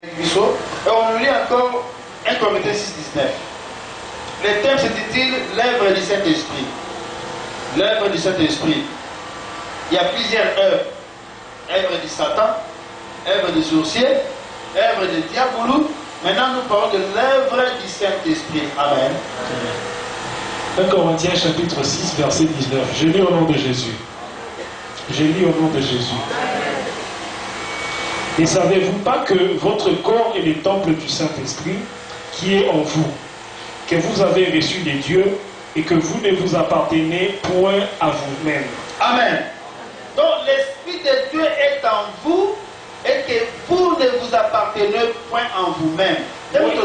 Et on lit encore 1 Corinthiens 6,19. Le thème s'intitule l'œuvre du Saint-Esprit. L'œuvre du Saint-Esprit. Il y a plusieurs œuvres. Œuvre du Satan, œuvre du sorcier, œuvre du diaboulou. Maintenant nous parlons de l'œuvre du Saint-Esprit. Amen. 1 Corinthiens chapitre 6 verset 19. Je lis au nom de Jésus. Je lis au nom de Jésus. Ne savez-vous pas que votre corps est le temple du Saint-Esprit qui est en vous, que vous avez reçu de Dieu et que vous ne vous appartenez point à vous-même? Amen. Donc l'Esprit de Dieu est en vous et que vous ne vous appartenez point en vous-même. Oui.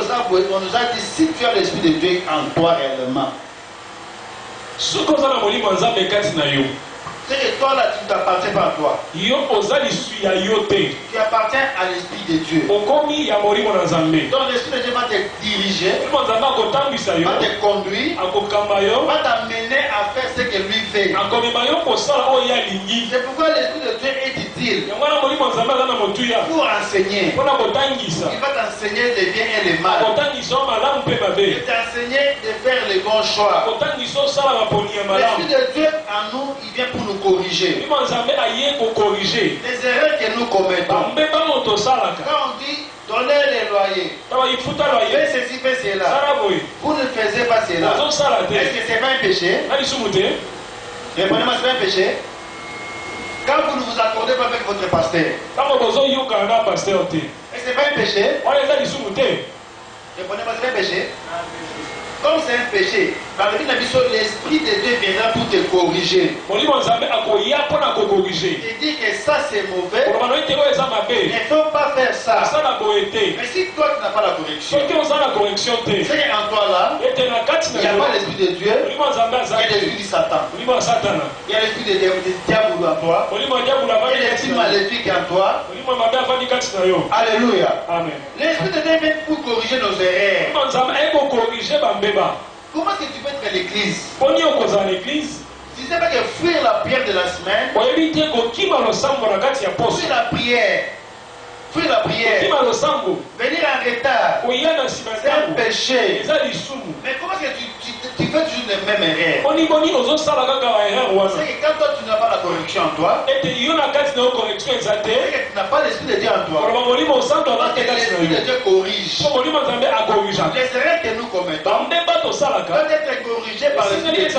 On nous a dit, si tu as l'Esprit de Dieu en toi réellement, c'est que toi là, tu ne t'appartiens pas à toi. Tu appartiens à l'Esprit de Dieu. Donc l'Esprit de Dieu va te diriger, va te conduire, va t'amener à faire ce que lui fait. C'est pourquoi l'Esprit de Dieu est utile pour enseigner. Il va t'enseigner le bien et le mal. Il va t'enseigner de faire les bons choix. L'Esprit de Dieu en nous, il vient pour nous corriger. Les erreurs que nous commettons. Quand on dit donnez les loyers, faites ceci, faites cela, vous ne faisiez pas cela. Est-ce que c'est pas un péché? Répondez-moi, c'est pas un péché? Quand vous ne vous accordez pas avec votre pasteur, est-ce que c'est pas un péché? Répondez-moi, c'est pas un péché? Comme c'est un péché, dans le l'Esprit de Dieu viendra pour te corriger. Il dit que ça c'est mauvais. Il ne faut pas faire ça. Mais si toi tu n'as pas la correction, c'est qu'en toi là, il n'y a pas l'Esprit de Dieu, il y a l'Esprit du Satan. Il y a l'Esprit de diable en toi. Il y a l'Esprit maléfique en toi. Alléluia. L'Esprit de Dieu vient pour corriger nos erreurs. Comment est-ce que tu peux être à l'église? Si c'est pas que fuir la prière de la semaine, fuir la prière, venir en retard, c'est un péché. Mais comment est-ce que tu fais toujours les mêmes erreurs? C'est que quand toi tu n'as pas la correction en toi, c'est que tu n'as pas l'Esprit de Dieu en toi. L'Esprit de Dieu corrige. Les erreurs que nous commettons doivent être corrigées par l'Esprit de Dieu.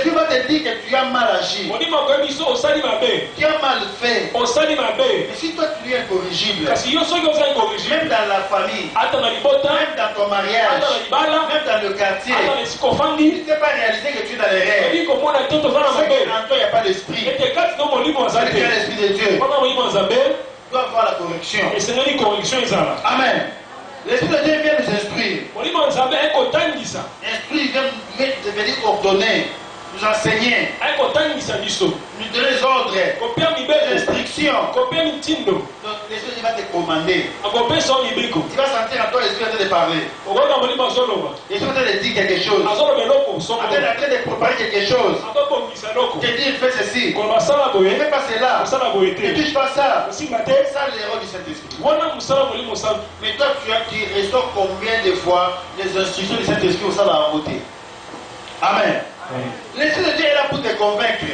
Dieu va te dire que tu as mal agi, tu as mal fait. Mais si toi tu es incorrigible, même dans la famille, même dans ton mariage, même dans le quartier, tu ne t'es pas réalisé que tu es dans l'erreur. C'est qu'en toi il n'y a pas l'esprit. C'est qu'il y a l'Esprit de Dieu. Tu dois avoir la correction. Amen. L'Esprit de Dieu vient nous instruire. Instruire vient venir ordonner, nous enseigner, nous donner les ordres, les instructions. Donc l'Esprit va te commander. Tu vas sentir en toi l'Esprit en train de parler. L'Esprit en train de dire quelque chose. En train de préparer quelque chose. Tu te dis, fais ceci. Ne fais pas cela. Ne touche pas ça. C'est ça l'erreur du Saint-Esprit. Mais toi, tu ressors combien de fois les instructions du Saint-Esprit au sein de la beauté? Amen. L'Esprit de Dieu est là pour te convaincre.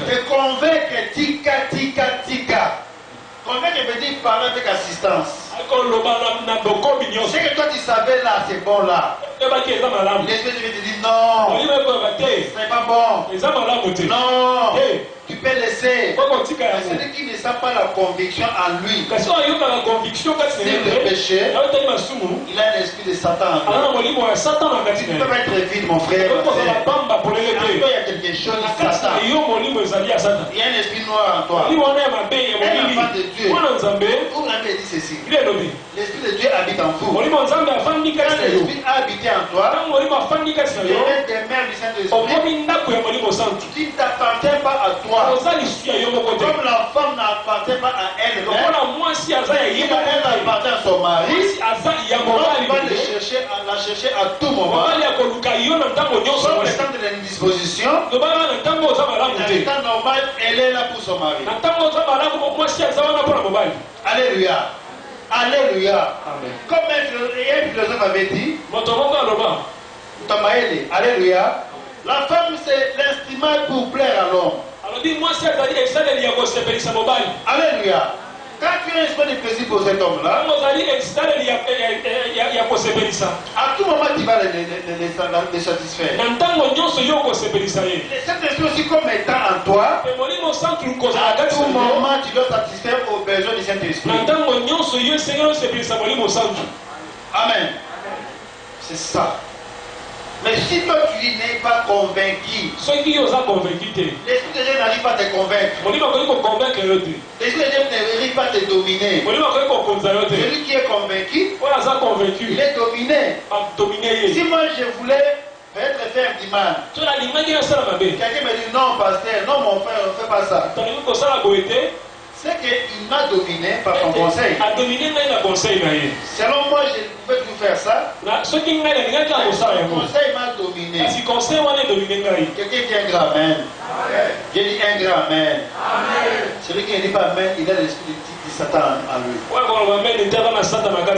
Te convaincre, tika, tika, tika. Convaincre veut dire parler avec assistance. C'est que toi tu savais là, c'est bon là. L'Esprit de Dieu te dit non, ce n'est pas bon. Non, tu peux laisser. Celui qui ne sent pas la conviction en lui, c'est le péché, il a l'esprit de Satan en lui. Tu ne peux pas être vide, mon frère. En toi, il y a quelque chose de Satan. Il y a un esprit noir en toi. Un enfant de Dieu. Vous m'avez dit ceci. L'Esprit de Dieu habite en vous. Quand l'Esprit a habité en toi, il y a des mères du Saint-Esprit. Tu ne t'appartiens pas à toi. Comme la femme n'appartient pas à elle-même, elle appartient à son mari. On va la chercher à tout moment. Comme étant de l'indisposition, le temps normal, elle est là pour son mari. Alléluia. Alléluia. Amen. Comme un philosophe avait dit, alléluia, la femme c'est l'instrument pour plaire à l'homme. Alléluia. Quand tu as un esprit de plaisir pour cet homme-là, à tout moment tu vas les satisfaire. Cet esprit aussi comme étant en toi, à tout moment tu dois satisfaire aux besoins du Saint-Esprit. Amen. C'est ça. Mais si toi tu n'es pas convaincu, l'Esprit de Dieu n'arrive pas à te convaincre. L'Esprit de Dieu n'arrive pas à te dominer. Celui qui est convaincu, il est dominé. Si moi je voulais peut-être faire du mal, quelqu'un me dit non pasteur, non mon frère, ne fais pas ça. C'est qu'il m'a dominé par son conseil. Selon moi, je ne pouvais plus faire ça. Son conseil m'a dominé. Quelqu'un dit un grand amen. J'ai dit un grand amen. Celui qui ne dit pas amen, il a l'esprit de Satan en lui.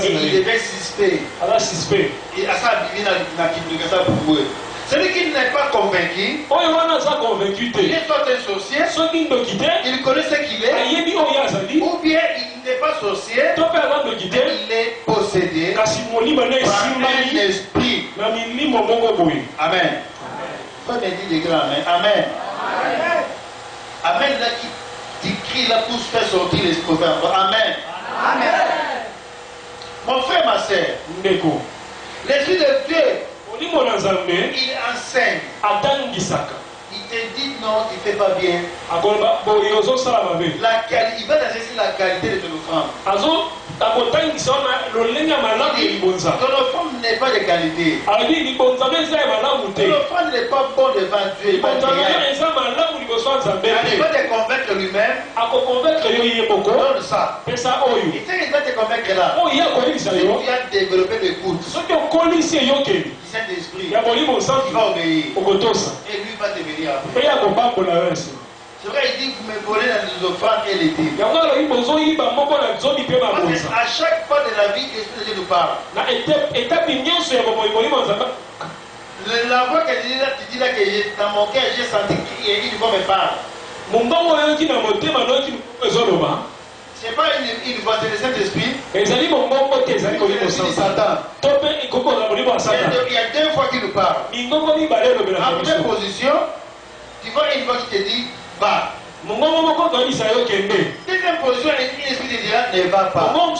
Il devait suspect. Il a ça pour eux. Celui qui n'est pas convaincu, il est soit un sorcier, il connaît ce qu'il est, ou bien il n'est pas sorcier, il est possédé par un esprit. Amen. Faut me dire des grands amen. Amen. Amen là qui crie là pour faire sortir l'esprit. Amen. Amen. Mon frère, ma soeur, l'esprit de Dieu, il enseigne. Il te dit non, tu ne fais pas bien. Il va t'assister la qualité de ton offrande. Ton offrande n'est pas de qualité. Ton offrande n'est pas bon devant Dieu. Il va te convaincre lui-même. Donne ça. Il va te convaincre là. Si tu as développé l'écoute, le Saint-Esprit, il va obéir. Et lui va te venir après. C'est vrai, il dit vous me volez dans les offrandes et les dîmes. À chaque fois de la vie, l'Esprit de Dieu nous parle. La voix que tu dis là, que dans mon cœur, j'ai senti qu'il va me parler. C'est pas une voix, c'est le Saint-Esprit. C'est Satan. Il y a deux fois qu'il nous parle. Après position, tu vois une voix qui te dit va. Deuxième position, l'esprit de Dieu ne va pas. Comment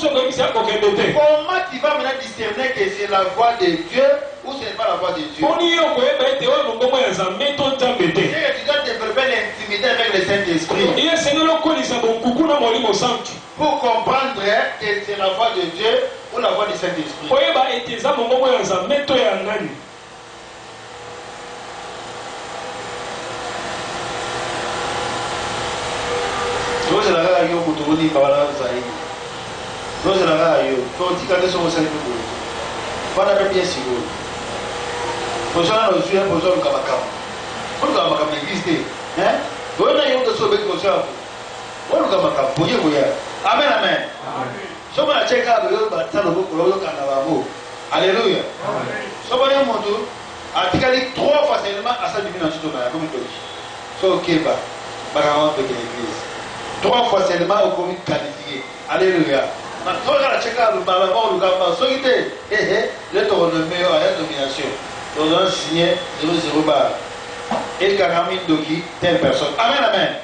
tu vas maintenant discerner que c'est la voix de Dieu ou ce n'est pas la voix de Dieu? C'est que tu dois développer l'intimité avec le Saint-Esprit pour comprendre que c'est la voix de Dieu ou la voix du Saint-Esprit. Amen. Alléluia. Trois fois seulement à sa trois fois seulement au commun qualifié. Alléluia. Et telle personne. Amen, amen.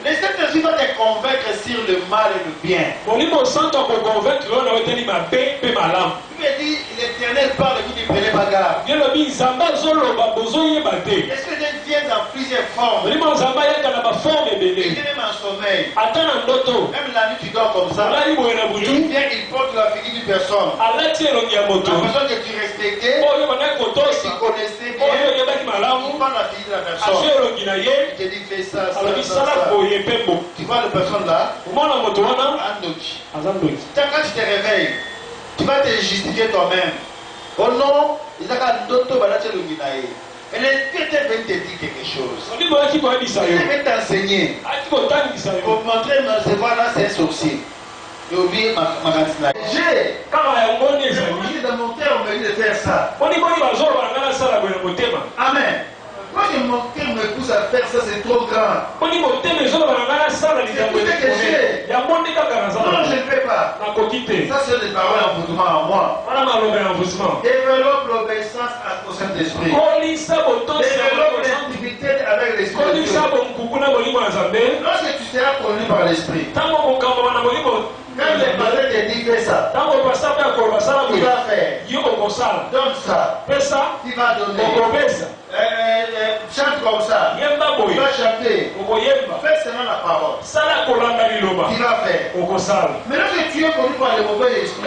Les Saint-Esprit va te convaincre sur le mal et le bien. Il me dit, l'Éternel parle et vous ne prenez pas garde. Est-ce que Dieu vient dans plusieurs formes? Il vient même en sommeil. Même la nuit tu dors comme ça. Il vient, il porte la figure d'une personne. La personne que tu respectais, que tu connaissais bien, il prend la figure de la personne. Il te dit fais ça, ça. Tu vois la personne là, quand tu te réveilles, tu vas te justifier toi-même. Oh non, Et l'esprit était venu te dire quelque chose. Il venu t'enseigner. Pour montrer, c'est voilà, c'est un sorcier. J'ai oublié ma cantina. J'ai. Dans mon cœur, on m'a dit de faire ça. Amen. Moi, mon cœur me pousse à faire ça, c'est trop grand. C'est tout ce que j'ai. Non, je ne fais pas. Ça, c'est des paroles d'envoûtement en moi. Développe l'obéissance au Saint-Esprit. Développe l'intimité avec l'Esprit. Lorsque tu seras connu par l'Esprit, quand le pasteur te dit fais ça, tu vas faire. Donne ça. Tu vas donner. Chante comme ça. Tu vas chanter. Fais seulement la parole. Tu vas faire. Mais lorsque tu es connu par le mauvais esprit,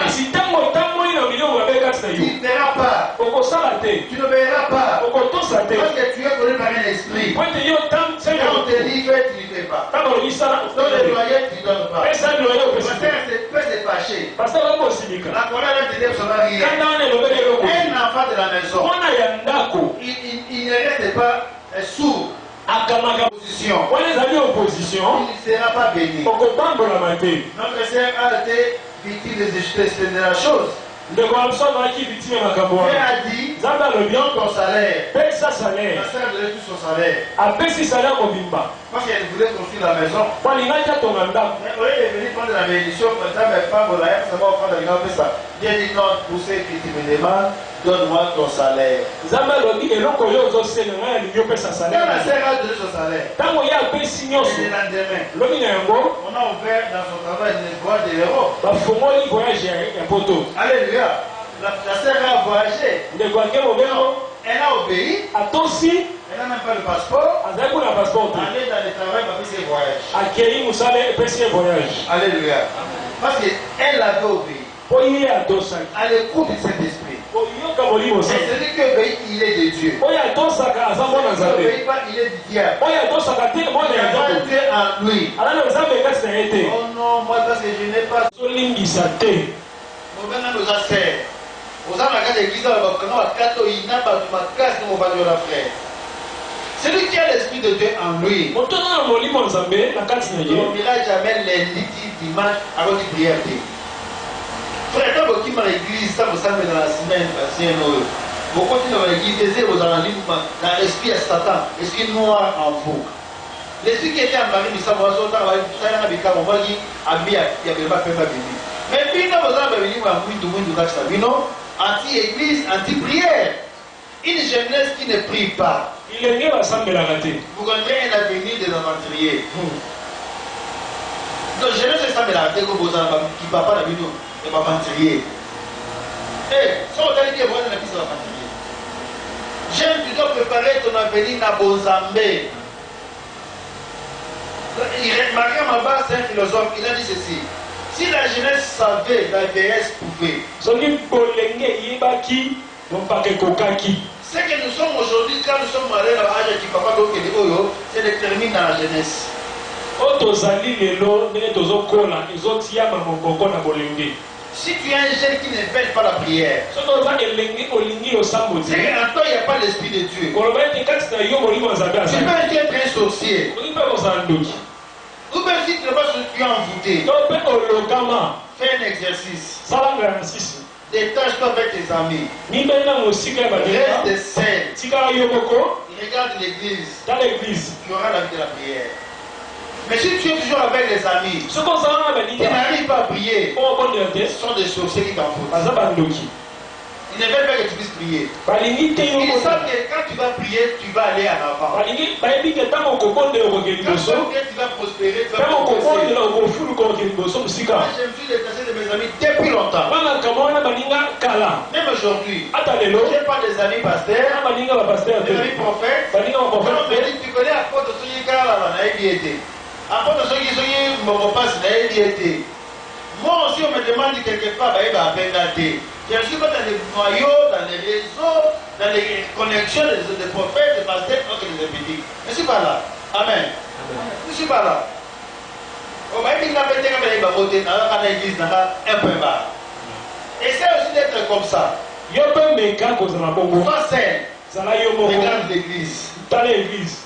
tu ne verras pas. Tu ne verras pas. Lorsque tu es connu par un esprit, quand on te dit fais, tu ne fais pas. Dans le loyer, tu ne donnes pas. Peut se fâcher. La colère de Dieu se va rire. Un enfant de la maison, il ne reste pas sourd. Opposition. Il ne sera pas béni. Notre Seigneur a été victime de la chose. Dieu a dit, donne ton salaire. Ma soeur a donné tout son salaire. Parce qu'elle voulait construire la maison. Mais au lieu de venir prendre la bénédiction, comme ça, mes femmes, ça va prendre la maison, ça. Dieu dit non, pour ceux qui me demandent, donne-moi ton salaire. Quand la sœur a donné son salaire, et le lendemain, on a ouvert dans son travail une boîte de l'euro. Alléluia. La sœur a voyagé. Elle a obéi. Elle n'a même pas le passeport. Elle est dans le travail pour ses voyages. Alléluia. Parce qu'elle avait obéi. À l'écoute de cet esprit. Et celui qui obéit, il est de Dieu. Celui qui n'obéit pas, il est du diable. Il n'y a pas Dieu en lui. Oh non, moi parce que je n'ai pas. Celui qui a l'esprit de Dieu en lui ne dormira jamais lundi, dimanche avant de prière. Frère, quand vous êtes dans l'église, ça vous semble dans la semaine, vous continuez dans l'église, vous allez dans l'esprit à Satan, l'esprit noir en vous. L'esprit qui était en Marie, il s'en va sortir, il s'en va bien, il n'y a pas fait ma vie. Mais puis, vous allez venir, anti-église, anti-prière. Une jeunesse qui ne prie pas. Vous rentrez un avenir des aventuriers. Donc, jeunesse, c'est ça, mais la raté, qui ne va pas l'avenir des aventuriers. Eh, si on t'a dit que vous êtes la piste d'aventurier. Jeune, tu dois préparer ton avenir à Bozambé. Maria Maba, c'est un philosophe, il a dit ceci. Si la jeunesse savait, la vieillesse pouvait. Ce que nous sommes aujourd'hui, quand nous sommes mariés dans l'âge du papa, c'est déterminé dans la jeunesse. Si tu es un jeune qui ne fait pas la prière, c'est qu'en toi il n'y a pas l'esprit de Dieu. Tu peux être un sorcier. Ou même si tu n'es pas sûr que tu es envoûté, fais un exercice. Détache-toi avec tes amis. Reste sain. Regarde l'église. Tu auras la vie de la prière. Mais si tu es toujours avec les amis, tu n'arrives pas à prier, ce sont des sorciers qui t'envoûtent. Ils ne veulent pas que tu puisses prier. Ils savent que quand tu vas prier, tu vas aller en avant. Quand tu vas prospérer, tu vas progresser. Moi, je me suis détaché de mes amis depuis longtemps. Même aujourd'hui, je n'ai pas des amis pasteurs, des amis prophètes. Quand on me dit, tu connais apôtre Soyikala, apôtre Soyikala, moi aussi, on me demande quelque part, je ne suis pas dans les noyaux, dans les réseaux, dans les connexions des prophètes, des pasteurs, autres des petits. Je ne suis pas là. Amen. Je ne suis pas là. On va dire que un peu bas. Essaie aussi d'être comme ça. Sois sain. Regarde l'église. Dans l'église.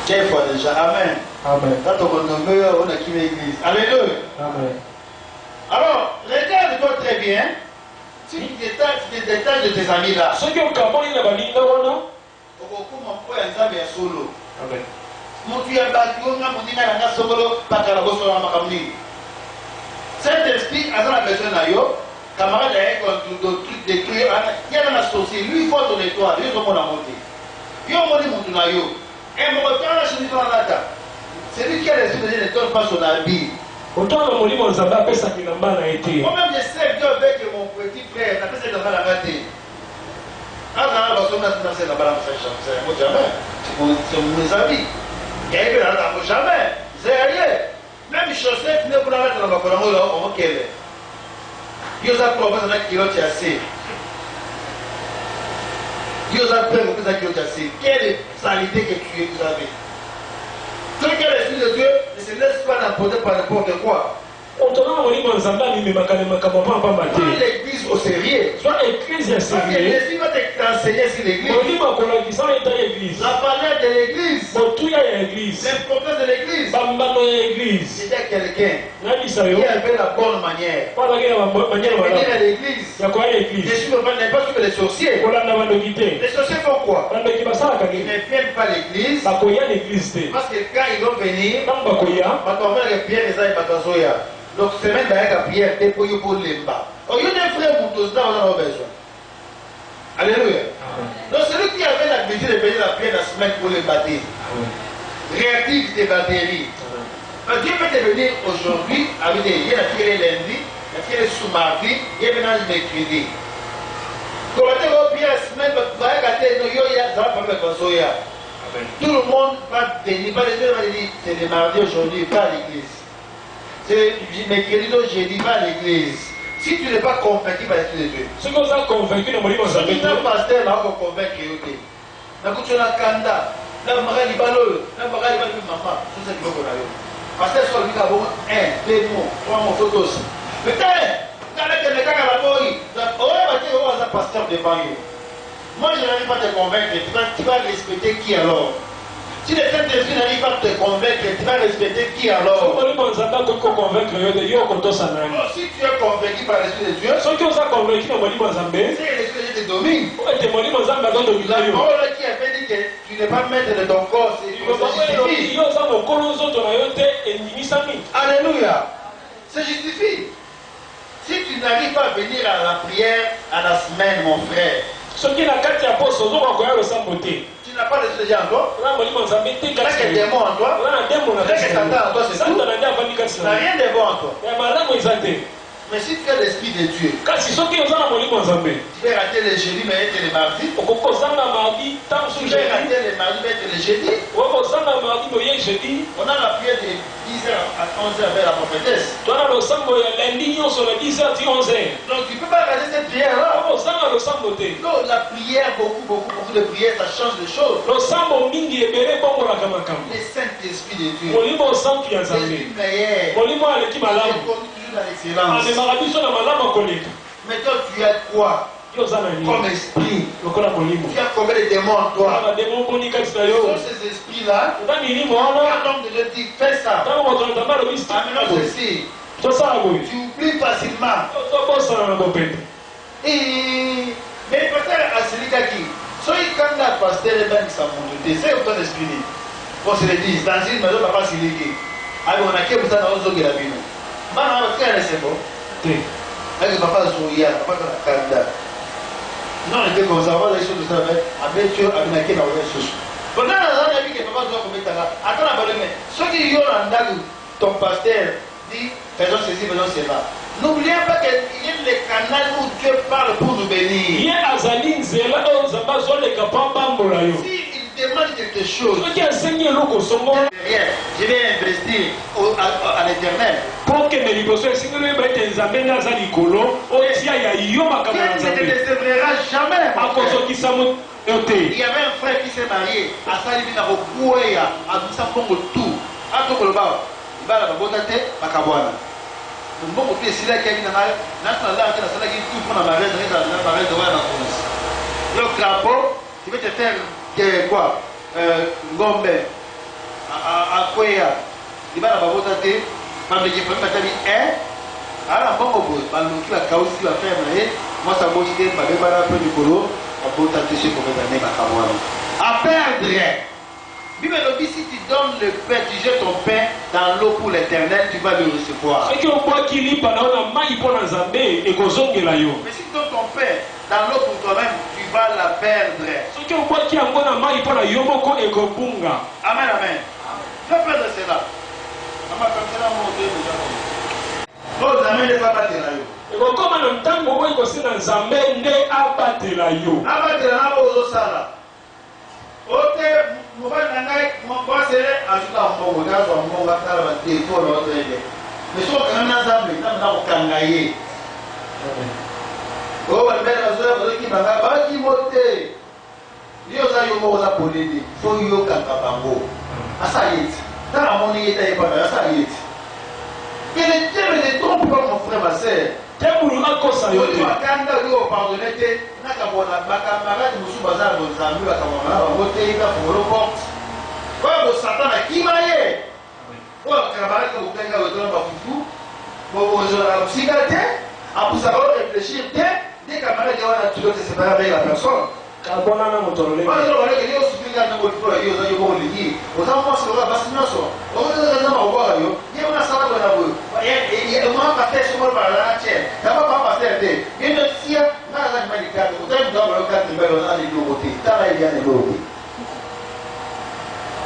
Quelle fois déjà? Amen. Amen. Quand on nomme, on a quitté l'église. Alléluia. Amen. Alors, regarde-toi très bien. Si tu détaches de tes amis là. Ceux qui ont capable de la ligne, non? Amen. Saint-Esprit a la besoin de yo, camarade de trucs détruits, il y a un associé, lui il faut ton étoile, lui il faut la monter. Il y a un monde na yo. Et mon temps là, je dis dans la data. C'est lui qui a reçu des étoiles pas son habit. Autant le molimo nzamba apesa kilamba na été. Moi-même je sais Dieu avec mon petit frère, n'a pas cette dans la gâté. Ah non, parce qu'on a dans cette là-bas, c'est moi jamais. C'est mes amis. Et il y a là jamais. C'est rien. Même les chaussettes, ne pour la mettre dans la colonne, on va qu'elle. Il y a un problème avec qui l'autre est assez. Il y a un problème avec qui l'autre est assez. Quelle saleté que tu avais. Ceux qui ont l'esprit de Dieu ne se laissent pas emporter par n'importe quoi. Prends l'église au sérieux. Soit l'église est sérieux. L'esprit va t'enseigner sur l'église. La valeur de l'église. L'importance de l'église. C'était quelqu'un qui avait la bonne manière. Venir à l'église. Je suis pas sur les sorciers. Les sorciers font quoi? Ils ne viennent pas à l'église. Parce que quand ils vont venir, donc semaine d'ailleurs la prière est pour l'emba. Au lieu d'un frère Moutos, là on a besoin. Alléluia. Donc celui qui avait l'habitude de payer la prière la semaine pour les baptêmes. Réactif des batteries. Dieu peut te venir aujourd'hui avec des liens, il y a lundi, il y a sous-mardi, il y a maintenant le mercredi. Quand on a prié la semaine, tout le monde va venir, c'est le mardi aujourd'hui, pas à l'église. C'est mercredi, donc jeudi, va à l'église. Si tu n'es pas convaincu par l'Esprit de Dieu, si tu es convaincu, si tu es pasteur, là, on va convaincre. Tu as kanda, tu as maman, tout ça qui va pour pasteur, soit lui, d'abord, 1, 2 mots, 3 mots, photos. Mais quand on a un pasteur devant eux. Moi, je n'arrive pas à te convaincre. Tu vas respecter qui alors? Si le Saint-Esprit n'arrive pas à te convaincre, tu vas respecter qui alors? Si tu es convaincu par l'Esprit de Dieu, c'est l'Esprit de Dieu te domine. La parole qui avait dit que tu n'es pas maître de ton corps, c'est justifie. Alléluia. C'est justifie. Si tu n'arrives pas à venir à la prière à la semaine, mon frère, tu n'as pas de sujet en toi. Tu n'as que des mots en toi. Tu n'as que Satan en toi, c'est tout. Tu n'as rien de bon en toi. Mais si tu as l'Esprit de Dieu, tu peux rater les jeudis, mais être les mardis. Tu peux rater les mardis, mais être les jeudis. On a la prière de 10h à 11h avec la prophétesse. Donc tu ne peux pas rater cette prière-là. Non, la prière, beaucoup de prières, ça change les choses. Le Saint-Esprit de Dieu. L'Esprit meilleur. Dans l'excellence. Mais toi, tu as quoi comme esprit? Tu as combien de démons en toi? Ce sont ces esprits-là. Quand l'homme de Dieu dit, fais ça. Maintenant, ceci. Tu oublies facilement. Mais le pasteur a celui qui. Soyez quand la pasteur est bien sa monté. C'est autant d'esprit. On se le dit, dans une maison, papa s'est légué. Alors, on a qui vous a dans la vie. Mana c'est bon. Avec papa Zoya, papa Kanda. Non, on était comme ça, on va les choses de ça, avec Dieu, avec la quête dans les choses. Pendant la vie que papa Zoya commet là, attends la bonne main. Ceux qui y ont un dag, ton pasteur dit, faisons ceci, faisons cela. N'oubliez pas qu'il y a les canaux où Dieu parle pour nous bénir. Si il demande quelque chose, je vais investir à l'éternel. Pour que mes libres soient singles, il ne décevra jamais. Il y avait un frère qui s'est marié à Salibina Rokuya, à Moussapongo tout. À Tokoloba, il va à la Botate, à Kabwana. Mbongo pe sila kaki na national là que la sala qui tout prendre la mariage de la France. Le crapaud, tu veux te faire quoi? Ngombe à Kwea. Il va la babota te, mais qui fait matali alors mbongo bo, baluki la kausi la faire na moi ça bouge te ba beba peu du colo, à babota te chez pour mettre ba kamwana. À perdre. Bible dit si tu donnes le pain, tu jettes ton pain dans l'eau pour l'éternel, tu vas le recevoir. Mais si tu donnes ton pain dans l'eau pour toi-même, tu vas la perdre. Amen, amen. Je vais perdre cela. Oh, amen, ne va pas te la yo. Comme le temps où il y a Nzambe ne abattre la yo. Abattre la yo sala. Ote mobile nangai mboase ajuka mbongo dazo mbongo atala ba telefone otende. Mais so kana na Nzambe na kokangaye. Oh ba mbele bazoya bazoki banga ba ki mote. Yo za yo mo za polidi. Fo yo kanga bango. Asa yiti. Tala moni yeta e pa asa yiti. Que le Dieu ne trompe pas mon frère, ma sœur. Tu as pardonné,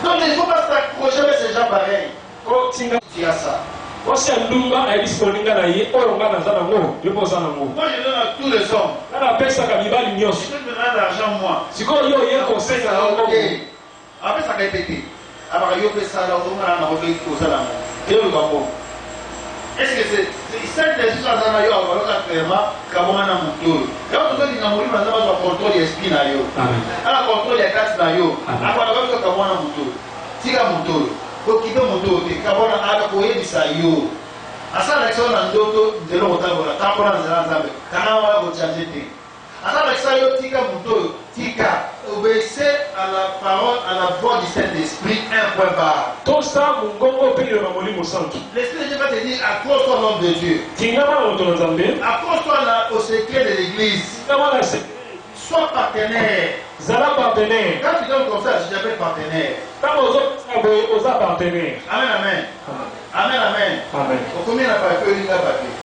donc il ne faut pas s'accrocher avec ces gens pareils. Tu as ça. Moi je donne à tous les hommes. Je te donne l'argent moi. Après ça répété. Est-ce que c'est cette décision à Zanayo à Waloka clairement Kamona Moutour? Et on te dit que Namori Mazama doit contrôler l'esprit Nayo. Alors contrôle les classes Nayo. Après on va Kamona Moutour. Tika Moutour. Kokibe Moutour. Kamona Aga Koye Bisayo. Asa l'action dans d'autres de l'autre. Kamona Zanzambe. Kanawa Bochanjete. Asa l'action Tika Moutour. Tika. Obéissez à la parole, à la voix du Saint-Esprit, un point barre. L'Esprit de Dieu va te dire, accroche-toi au nom de Dieu. Accroche-toi au secret de l'Église. Sois partenaire. Quand tu donnes comme ça, je t'appelle partenaire. Amen, amen. Amen, amen. Amen. Combien n'a pas fait